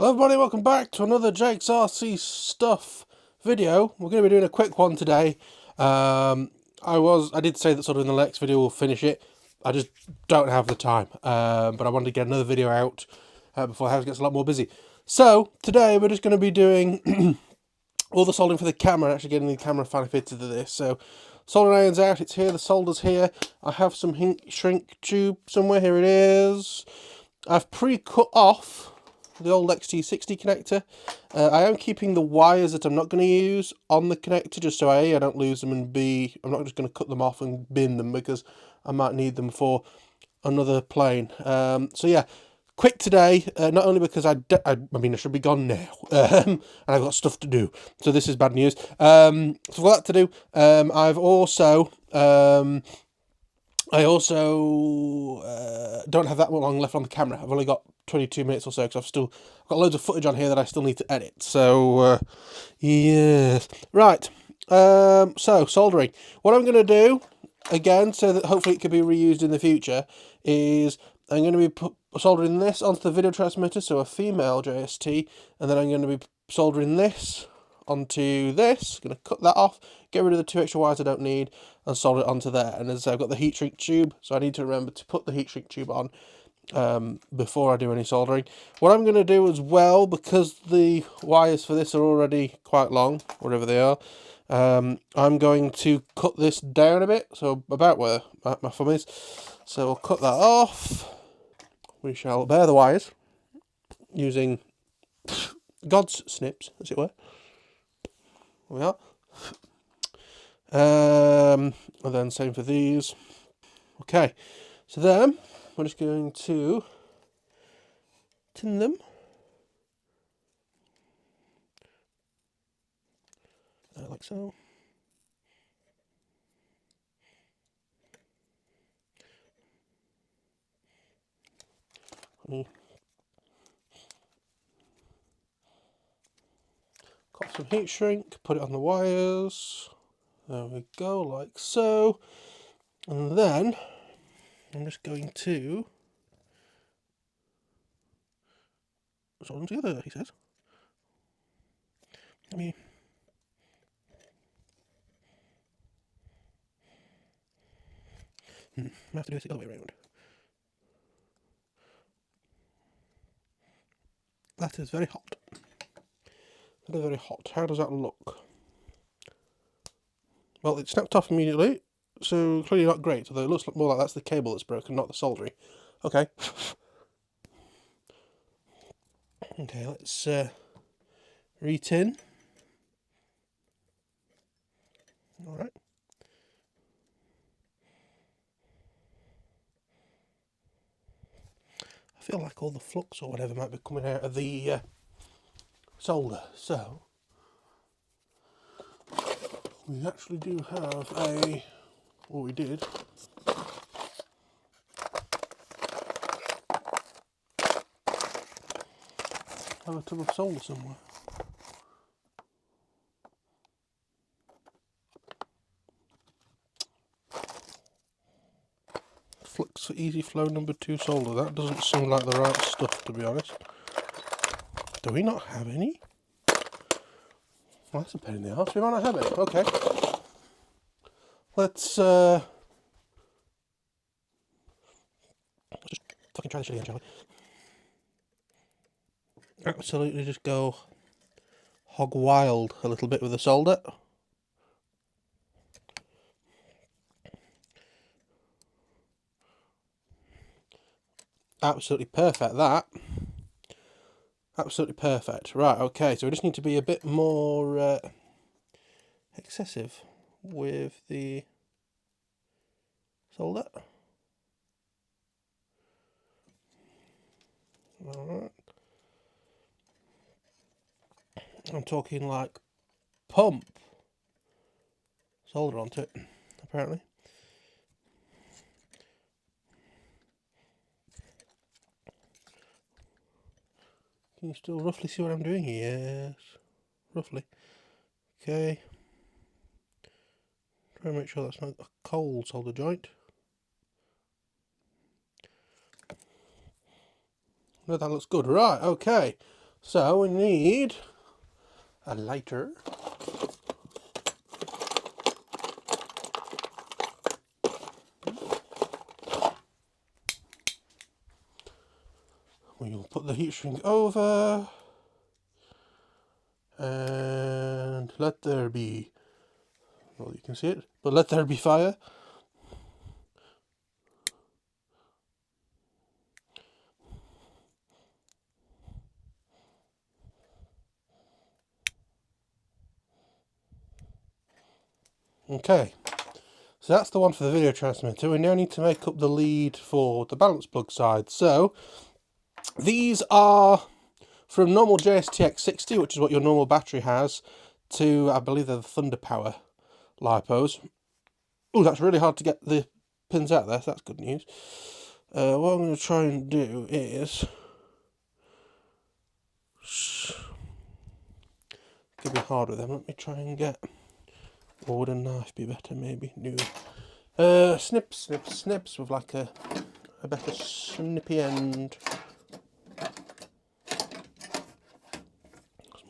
Hello everybody, welcome back to another Jake's RC Stuff video. We're going to be doing a quick one today. I did say that sort of in the next video we'll finish it. I just don't have the time, but I wanted to get another video out before the house gets a lot more busy. So today we're just going to be doing all the soldering for the camera, actually getting the camera finally fitted to this. So soldering iron's out, it's here, the solder's here. I have some heat shrink tube somewhere, here it is. I've pre-cut off the old XT60 connector. I am keeping the wires that I'm not going to use on the connector, just so I don't lose them, and B, I'm not just going to cut them off and bin them because I might need them for another plane. So yeah, quick today, not only because I should be gone now, and I've got stuff to do, so this is bad news. So I've got that to do. I also don't have that long left on the camera. I've only got 22 minutes or so because I've got loads of footage on here that I still need to edit. So, yes. Right. So, soldering. What I'm going to do, again, so that hopefully it can be reused in the future, is I'm going to be soldering this onto the video transmitter, so a female JST, and then I'm going to be soldering this onto this. Going to cut that off, get rid of the 2 extra wires I don't need, and solder it onto there. And as I say, I've got the heat shrink tube, so I need to remember to put the heat shrink tube on before I do any soldering. What I'm going to do as well, because the wires for this are already quite long, wherever they are, I'm going to cut this down a bit, so about where my thumb is. So we'll cut that off. We shall bare the wires using God's snips, as it were. There we are. And then same for these. Okay, so then we're just going to tin them. Like so. Got some heat shrink, put it on the wires. There we go, like so. And then I'm just going to solder them together, he says. I mean, I have to do it the other way around. That is very hot. That is very hot. How does that look? Well, it snapped off immediately, so clearly not great. Although it looks more like that's the cable that's broken, not the soldering. Okay. Okay, let's re-tin. Alright. I feel like all the flux or whatever might be coming out of the solder, so we actually do have we did have a tub of solder somewhere. Flux for easy flow number 2 solder. That doesn't seem like the right stuff, to be honest. Do we not have any? Well, that's a pain in the arse. We might not have it. Okay. Let's just fucking try this again, shall we? Absolutely just go hog wild a little bit with the solder. Absolutely perfect, that. Absolutely perfect. Right, okay, so we just need to be a bit more excessive with the solder. Alright. I'm talking like pump solder onto it, apparently. Can you still roughly see what I'm doing here? Yes, roughly. Okay. Try and make sure that's not a cold solder joint. No, that looks good. Right, okay. So we need a lighter. We'll put the heat shrink over and let there be, well, you can see it, but let there be fire. Okay, so that's the one for the video transmitter. We now need to make up the lead for the balance plug side. So these are from normal JSTX60, which is what your normal battery has, to, I believe they're the Thunder Power LiPos. Oh, that's really hard to get the pins out there, so that's good news. What I'm going to try and do is, could be hard with them. Let me try and get, or would a knife be better maybe? No. Snips, snips, snips with like a better snippy end. That's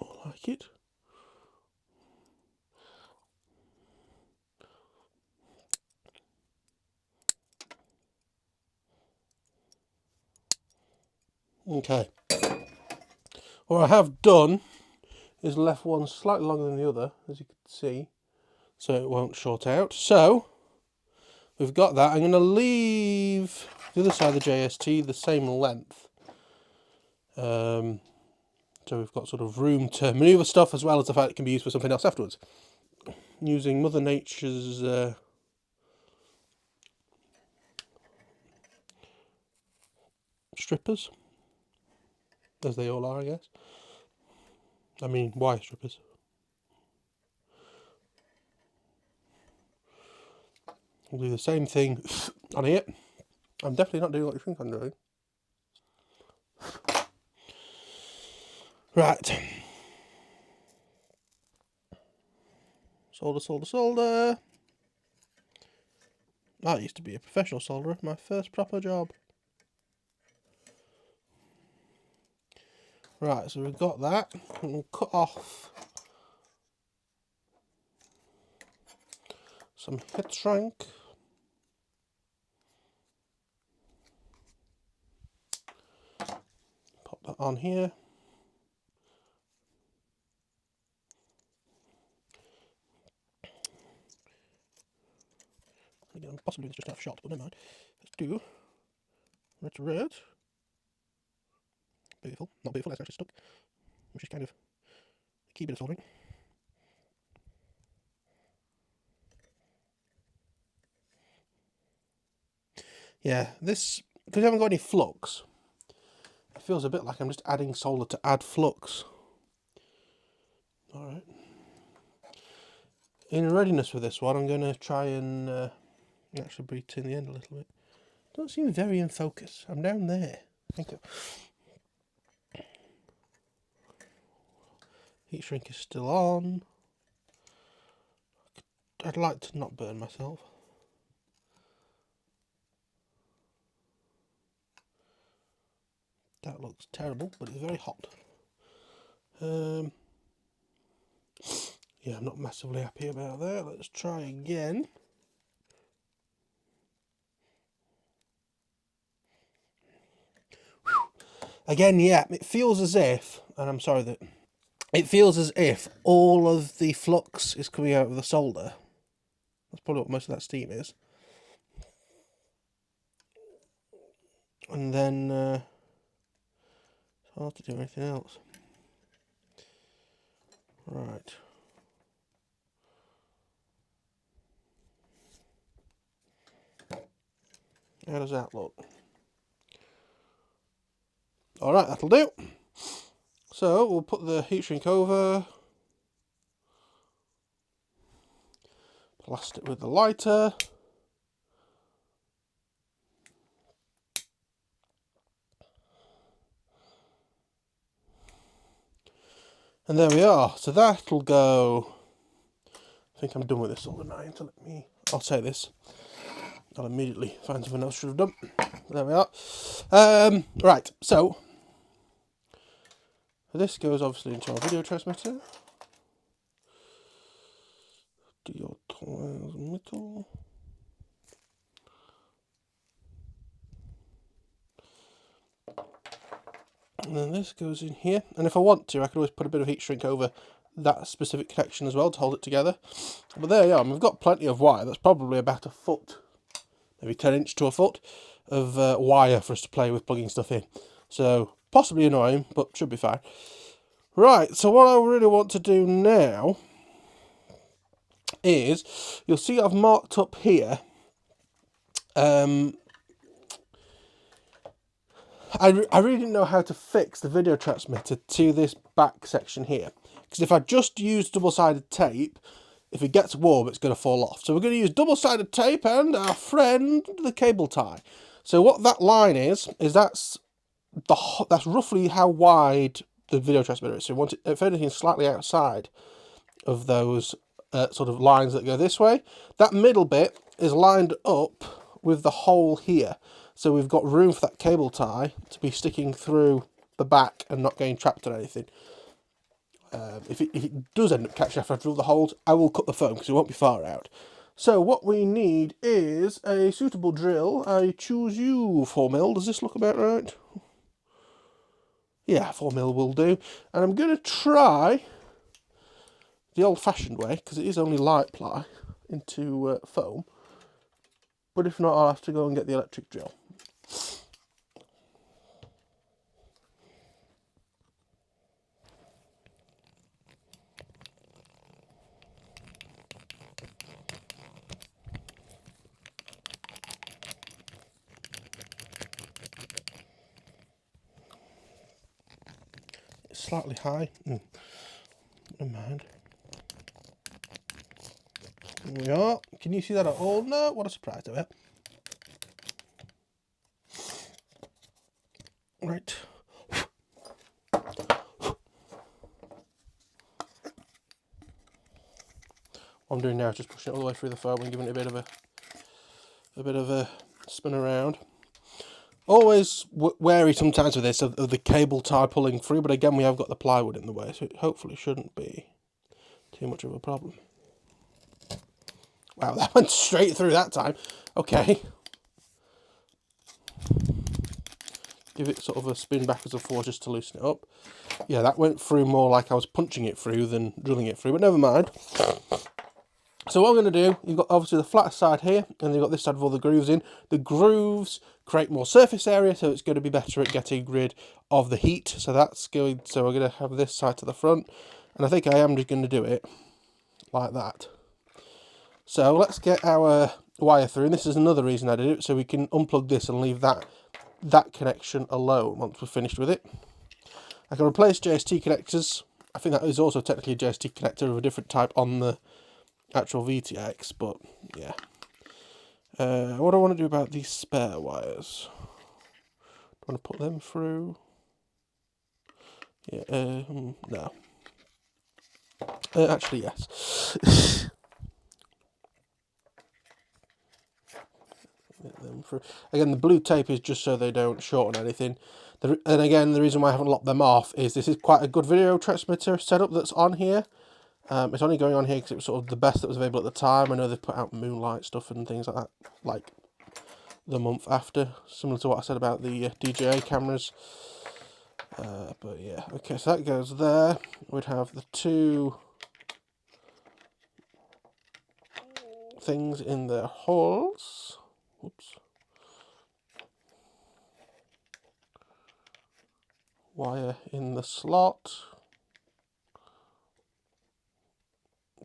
more like it. Okay. What I have done is left one slightly longer than the other, as you can see, so it won't short out. So we've got that. I'm going to leave the other side of the JST the same length. So we've got sort of room to manoeuvre stuff, as well as the fact it can be used for something else afterwards. Using Mother Nature's strippers, as they all are, I guess. I mean, wire strippers. We'll do the same thing on here. I'm definitely not doing what you think I'm doing. Right. Solder, solder, solder. I used to be a professional solderer, my first proper job. Right, so we've got that. We'll cut off some heat shrink. Pop that on here. Again, possibly it's just out of shot, but never mind. Let's do red to red. Beautiful. Not beautiful, that's actually stuck. Which is kind of a key bit of soldering. Yeah, this, because I haven't got any flux, it feels a bit like I'm just adding solder to add flux. Alright. In readiness for this one, I'm going to try and actually breathe in the end a little bit. Don't seem very in focus. I'm down there. Thank you. Heat shrink is still on. I'd like to not burn myself. That looks terrible, but it's very hot. Yeah, I'm not massively happy about that. Let's try again. Again, yeah, it feels as if, and I'm sorry that, it feels as if all of the flux is coming out of the solder. That's probably what most of that steam is. And then, it's hard to do anything else. Right. How does that look? Alright, that'll do. So, we'll put the heat shrink over. Blast it with the lighter. And there we are. So that'll go. I think I'm done with this solder now. So I'll say this. I'll immediately find something else I should have done. There we are. Right, so This goes obviously into our video transmitter. Do your transmitter. And then this goes in here. And if I want to, I could always put a bit of heat shrink over that specific connection as well to hold it together. But there you are. We've got plenty of wire. That's probably about a foot, maybe 10 inch to a foot of wire for us to play with plugging stuff in. So possibly annoying, but should be fine. Right, so what I really want to do now is, you'll see I've marked up here, I really didn't know how to fix the video transmitter to this back section here. Because if I just use double-sided tape, if it gets warm, it's going to fall off. So we're going to use double-sided tape and our friend, the cable tie. So what that line is that's roughly how wide the video transmitter is. So you want it, if anything, slightly outside of those sort of lines that go this way. That middle bit is lined up with the hole here. So we've got room for that cable tie to be sticking through the back and not getting trapped on anything. If it does end up catching after I drill the holes, I will cut the foam because it won't be far out. So what we need is a suitable drill. I choose you, 4mm. Does this look about right? Yeah, 4mm will do. And I'm going to try the old-fashioned way, because it is only light ply into foam. But if not, I'll have to go and get the electric drill. It's slightly high. Never mind. Here we are. Can you see that at all? No, what a surprise of it. Right. What I'm doing now is just pushing it all the way through the foam and giving it a bit of a spin around. Always wary sometimes with this of the cable tie pulling through, but again we have got the plywood in the way, so it hopefully shouldn't be too much of a problem. Wow, that went straight through that time. Okay. Give it sort of a spin backwards and forwards just to loosen it up. Yeah, that went through more like I was punching it through than drilling it through, but never mind. So what I'm going to do, you've got obviously the flat side here, and you've got this side with all the grooves in. The grooves create more surface area, so it's going to be better at getting rid of the heat. So that's going. So we're going to have this side to the front, and I think I am just going to do it like that. So let's get our wire through, and this is another reason I did it, so we can unplug this and leave that connection alone once we're finished with it. I can replace JST connectors. I think that is also technically a JST connector of a different type on the actual VTX, but yeah. What do I want to do about these spare wires? Do I want to put them through? Yeah, no. Actually, yes. Get them through. Again, the blue tape is just so they don't shorten anything. And again, the reason why I haven't locked them off is this is quite a good video transmitter setup that's on here. It's only going on here because it was sort of the best that was available at the time. I know they've put out Moonlight stuff and things like that, like the month after, similar to what I said about the DJI cameras. But yeah, okay, so that goes there. We'd have the two things in their holes. Whoops. Wire in the slot.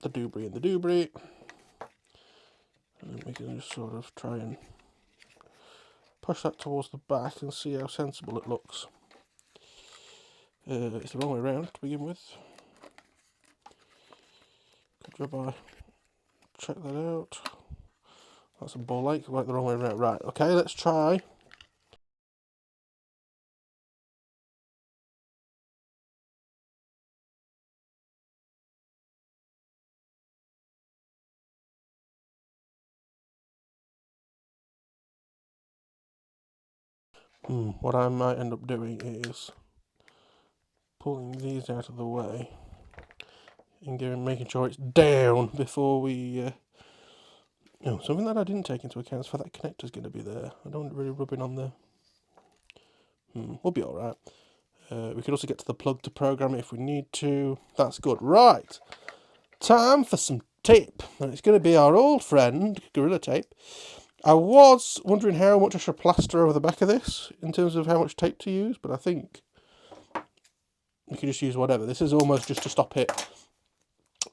The doobry in the doobry. And we can just sort of try and push that towards the back and see how sensible it looks. It's the wrong way around to begin with. Good job I check that out. That's a ball like, went the wrong way around. Right, okay, let's try. What I might end up doing is pulling these out of the way and making sure it's down before we... Oh, something that I didn't take into account is for that connector's going to be there. I don't want it really rubbing on the... we'll be alright. We could also get to the plug to program it if we need to. That's good. Right. Time for some tape. And it's going to be our old friend, Gorilla Tape. I was wondering how much I should plaster over the back of this in terms of how much tape to use, but I think we can just use whatever. This is almost just to stop it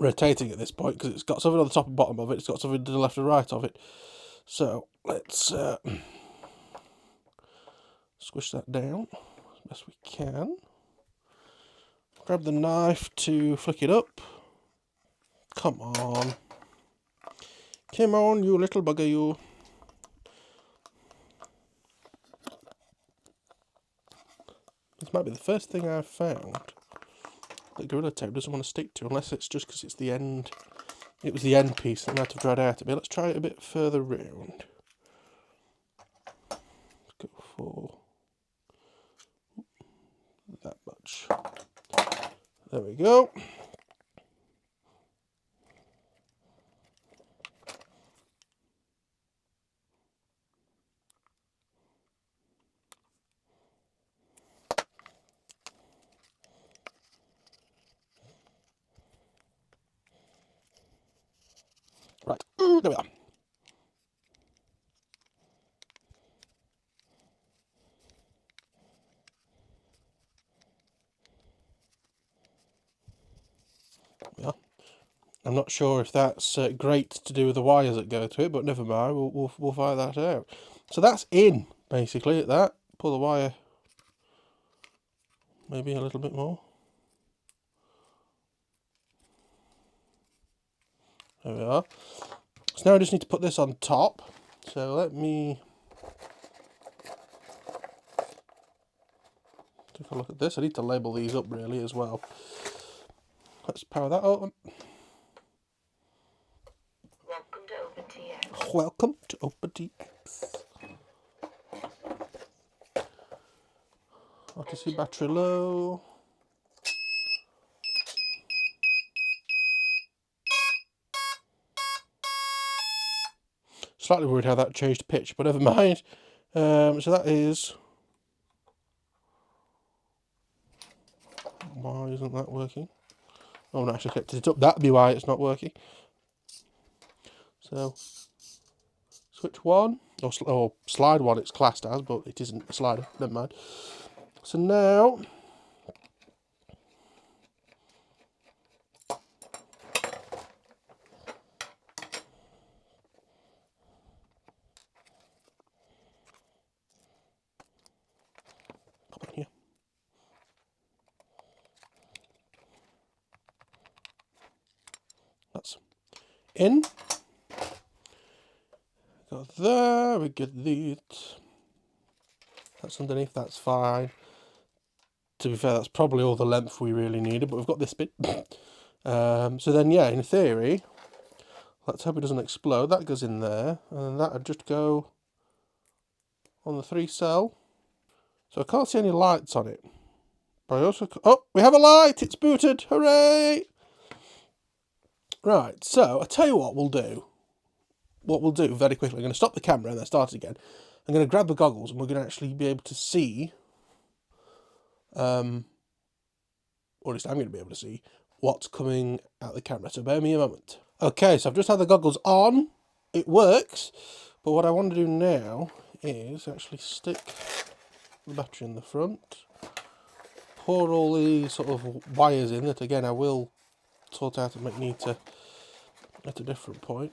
rotating at this point, because it's got something on the top and bottom of it. It's got something to the left and right of it. So let's squish that down as best we can. Grab the knife to flick it up. Come on. Come on, you little bugger, you. This might be the first thing I've found that Gorilla Tape doesn't want to stick to, unless it's just because it's the end. It was the end piece that might have dried out a bit. Let's try it a bit further round. Let's go for that much. There we go. Right, there we are. Yeah. I'm not sure if that's great to do with the wires that go to it, but never mind. We'll find that out. So that's in basically at that. Pull the wire maybe a little bit more. There we are. So now I just need to put this on top. So let me take a look at this. I need to label these up really as well. Let's power that up. Welcome to OpenTX. Welcome to OpenTX. RTC battery low. Slightly worried how that changed pitch, but never mind. So that is... Why isn't that working? Oh, no, I actually kept it up. That'd be why it's not working. So, switch 1, or slide 1 it's classed as, but it isn't a slider. Never mind. So now... Pop it here. That's in. Got there, we get these. That's underneath, that's fine. To be fair, that's probably all the length we really needed, but we've got this bit. So then, yeah, in theory, let's hope it doesn't explode. That goes in there, and then that would just go on the 3 cell. So I can't see any lights on it. But I also... Oh, we have a light! It's booted! Hooray! Right, so I'll tell you what we'll do. What we'll do very quickly, I'm going to stop the camera and then start it again. I'm going to grab the goggles and we're going to actually be able to see, or at least I'm going to be able to see, what's coming out the camera. So bear me a moment. Okay, so I've just had the goggles on. It works. But what I want to do now is actually stick the battery in the front. Pour all these sort of wires in that, again, I will sort out and make neater at a different point.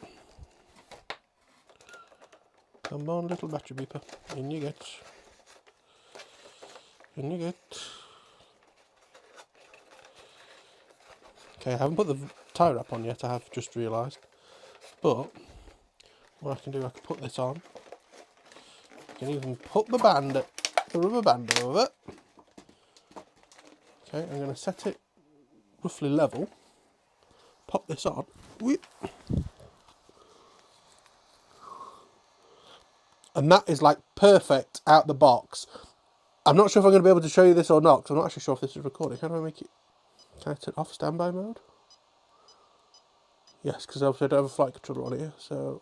Come on, little battery beeper. In you get. In you get. Okay, I haven't put the tie wrap on yet, I have just realised. But, what I can do, I can put this on. I can even put the rubber band over it. Okay, I'm going to set it roughly level. Pop this on. Whoop. And that is like perfect out the box. I'm not sure if I'm going to be able to show you this or not, because I'm not actually sure if this is recording. How do I make it? Can I turn off standby mode? Yes, because obviously I don't have a flight controller on here, so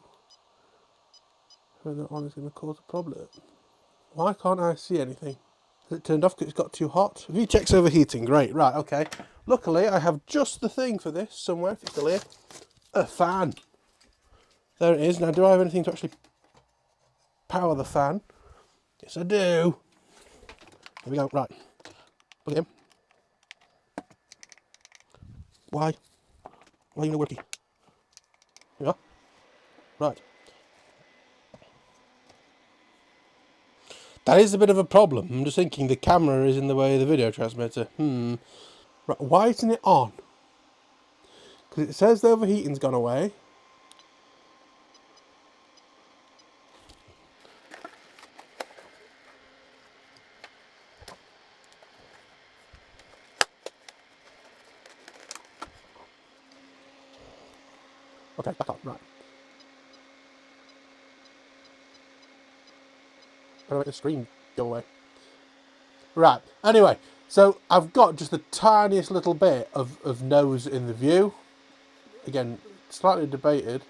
having that on is going to cause a problem. Why can't I see anything? Is it turned off because it's got too hot? VTech's overheating. Great. Right, okay. Luckily, I have just the thing for this somewhere, if it's still here. A fan. There it is. Now, do I have anything to actually power the fan? Yes, I do. Here we go. Right. Plug it in. Why? Why are you not working? Here you are. Right. That is a bit of a problem. I'm just thinking the camera is in the way of the video transmitter. Right, why isn't it on? Because it says the overheating's gone away. Okay, back on. Right. I'm going to make the screen go away. Right, anyway, so I've got just the tiniest little bit of nose in the view. Again, slightly debated.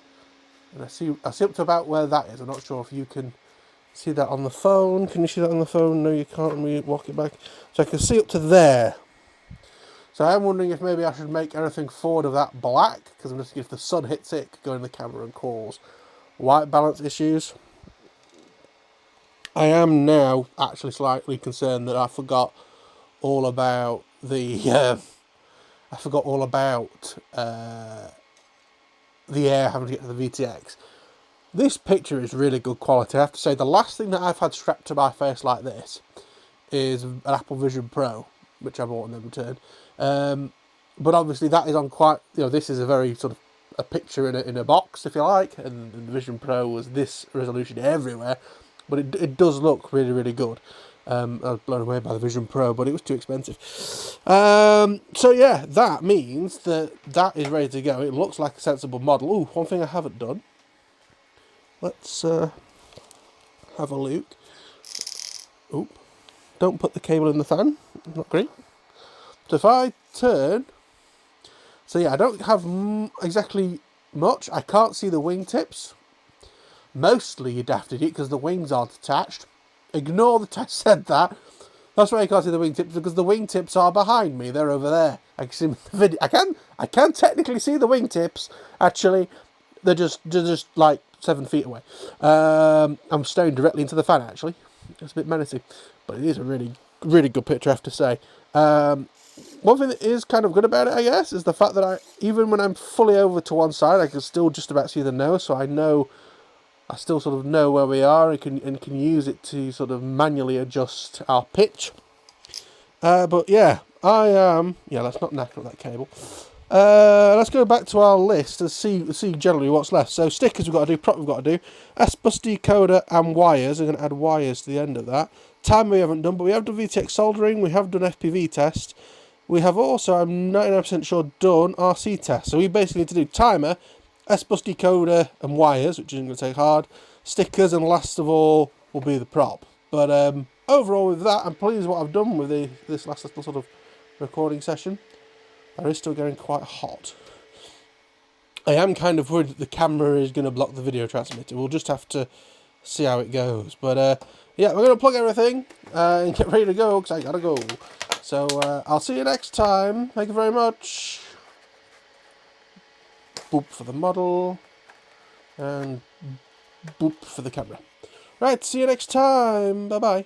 And I see up to about where that is. I'm not sure if you can see that on the phone. Can you see that on the phone? No, you can't. Let me walk it back. So I can see up to there. So I'm wondering if maybe I should make anything forward of that black, because I'm just, if the sun hits it, it could go in the camera and cause white balance issues. I am now actually slightly concerned that I forgot all about the the air having to get to the VTX. This picture is really good quality. I have to say, the last thing that I've had strapped to my face like this is an Apple Vision Pro, which I bought and then returned. But obviously that is on quite, this is a very sort of a picture in a box, if you like, and the Vision Pro was this resolution everywhere. But it does look really, really good. I was blown away by the Vision Pro, but it was too expensive. So yeah, that means that is ready to go. It looks like a sensible model. Ooh, one thing I haven't done. Let's have a look. Oop. Don't put the cable in the fan. Not great. So if I turn... So yeah, I don't have exactly much. I can't see the wingtips. Mostly you daft idiot, because the wings aren't attached. Ignore that I said that. That's why you can't see the wingtips, because the wingtips are behind me. They're over there. I can see the video. I can technically see the wingtips. Actually, they're just like 7 feet away. I'm staring directly into the fan. Actually, it's a bit menacing, but it is a really, really good picture, I have to say. One thing that is kind of good about it, I guess, is the fact that even when I'm fully over to one side, I can still just about see the nose. So I still sort of know where we are and can use it to sort of manually adjust our pitch. But yeah, let's not knacker that cable. Let's go back to our list and see generally what's left. So stickers we've got to do, prop we've got to do, S-bus decoder and wires. We're going to add wires to the end of that. Time we haven't done, but we have done VTX soldering, we have done FPV test. We have also, I'm 99% sure, done RC test. So we basically need to do timer, S-bus decoder and wires, which isn't going to take hard, stickers, and last of all will be the prop. But overall with that, I'm pleased with what I've done with this last little sort of recording session. It is still getting quite hot. I am kind of worried that the camera is going to block the video transmitter. We'll just have to see how it goes. But yeah, we're going to plug everything and get ready to go, because I got to go. So I'll see you next time. Thank you very much. Boop for the model. And boop for the camera. Right, see you next time. Bye-bye.